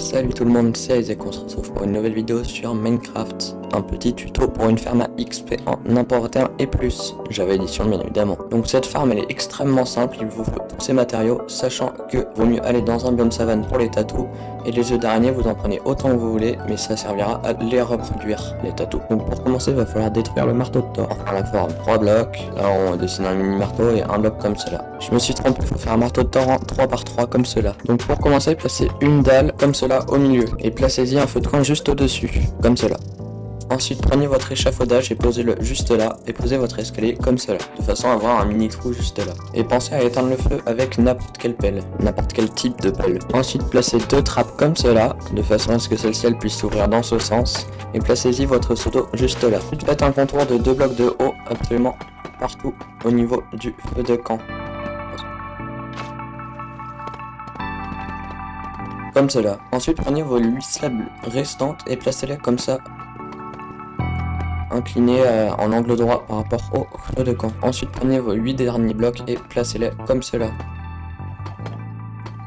Salut tout le monde, c'est Isaac, on se retrouve pour une nouvelle vidéo sur Minecraft. Un petit tuto pour une ferme à XP en n'importe un et plus. Java édition bien évidemment. Donc cette ferme elle est extrêmement simple, il vous faut tous ces matériaux, sachant que vaut mieux aller dans un biome savane pour les tatous. Et les œufs d'araignée vous en prenez autant que vous voulez, mais ça servira à les reproduire, les tatous. Donc pour commencer il va falloir détruire le marteau de Thor. Enfin la forme, 3 blocs, là on dessine un mini marteau et un bloc comme cela. Je me suis trompé, il faut faire un marteau de Thor en 3 par 3 comme cela. Donc pour commencer, placez une dalle comme cela au milieu et placez-y un feu de camp juste au-dessus, comme cela. Ensuite prenez votre échafaudage et posez-le juste là et posez votre escalier comme cela, de façon à avoir un mini trou juste là. Et pensez à éteindre le feu avec n'importe quelle pelle, n'importe quel type de pelle. Ensuite placez deux trappes comme cela, de façon à ce que celle-ci puisse s'ouvrir dans ce sens, et placez-y votre seau d'eau juste là. Ensuite faites un contour de 2 blocs de haut absolument partout au niveau du feu de camp. Comme cela. Ensuite prenez vos 8 slabs restantes et placez-les comme ça, inclinés en angle droit par rapport au feu de camp. Ensuite prenez vos 8 derniers blocs et placez-les comme cela,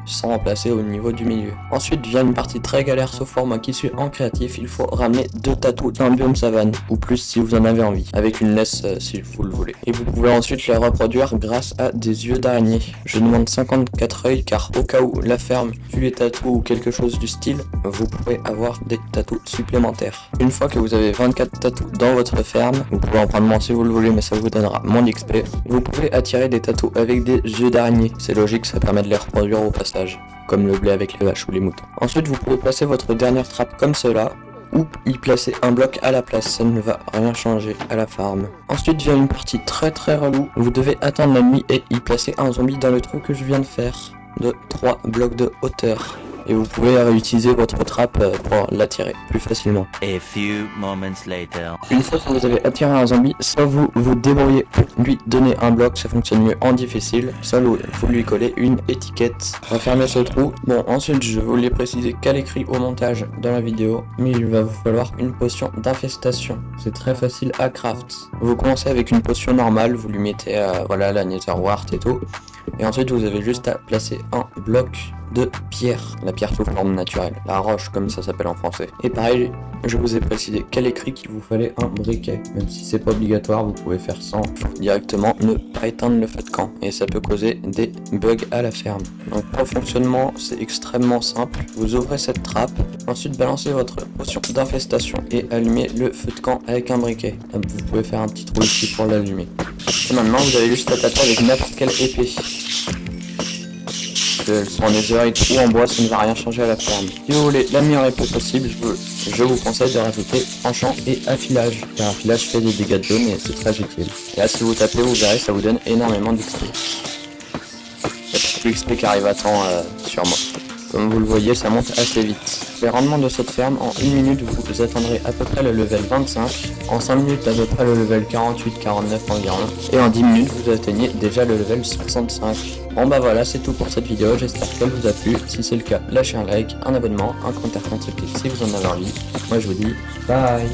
sans en placer au niveau du milieu. Ensuite vient une partie très galère, sauf pour moi qui suis en créatif, il faut ramener 2 tatous d'un biome savane, ou plus si vous en avez envie, avec une laisse si vous le voulez. Et vous pouvez ensuite les reproduire grâce à des yeux d'araignée. Je demande 54 œils car au cas où la ferme tue les tatous ou quelque chose du style, vous pourrez avoir des tatous supplémentaires. Une fois que vous avez 24 tatous dans votre ferme, vous pouvez en prendre moins si vous le voulez mais ça vous donnera moins d'XP, vous pouvez attirer des tatous avec des yeux d'araignée. C'est logique, ça permet de les reproduire au passage, comme le blé avec les vaches ou les moutons. Ensuite vous pouvez placer votre dernière trappe comme cela, ou y placer un bloc à la place, ça ne va rien changer à la farm. Ensuite vient une partie très relou, vous devez attendre la nuit et y placer un zombie dans le trou que je viens de faire, de 3 blocs de hauteur. Et vous pouvez réutiliser votre trappe pour l'attirer plus facilement. A few moments later. Une fois que vous avez attiré un zombie, soit vous vous débrouillez pour lui donner un bloc, ça fonctionne mieux en difficile, soit vous lui collez une étiquette. Refermez ce trou. Bon, ensuite je vous l'ai précisé qu'à l'écrit au montage dans la vidéo, mais il va vous falloir une potion d'infestation. C'est très facile à craft. Vous commencez avec une potion normale, vous lui mettez voilà la netherwart et tout. Et ensuite vous avez juste à placer un bloc de pierre, la pierre sous forme naturelle, la roche comme ça s'appelle en français. Et pareil, je vous ai précisé qu'à l'écrit qu'il vous fallait un briquet, même si c'est pas obligatoire, vous pouvez faire sans, directement ne pas éteindre le feu de camp, et ça peut causer des bugs à la ferme. Donc pour le fonctionnement, c'est extrêmement simple, vous ouvrez cette trappe, ensuite balancez votre potion d'infestation et allumez le feu de camp avec un briquet. Donc, vous pouvez faire un petit trou ici pour l'allumer. Et maintenant vous avez juste à taper avec n'importe quelle épée. Elles sont en netherite ou en bois, ça ne va rien changer à la ferme. Si vous voulez la meilleure épée possible, je vous conseille de rajouter tranchant et affilage. Car affilage fait des dégâts de zone et c'est très utile. Et là si vous tapez, vous verrez, ça vous donne énormément d'XP. Il y a plus d'XP qui arrive à temps sur moi. Comme vous le voyez, ça monte assez vite. Les rendements de cette ferme, en 1 minute, vous atteindrez à peu près le level 25, en 5 minutes à peu près le level 48-49 environ, et en 10 minutes, vous atteignez déjà le level 65. Bon bah voilà, c'est tout pour cette vidéo, j'espère qu'elle vous a plu. Si c'est le cas, lâchez un like, un abonnement, un commentaire constructif si vous en avez envie. Moi je vous dis bye.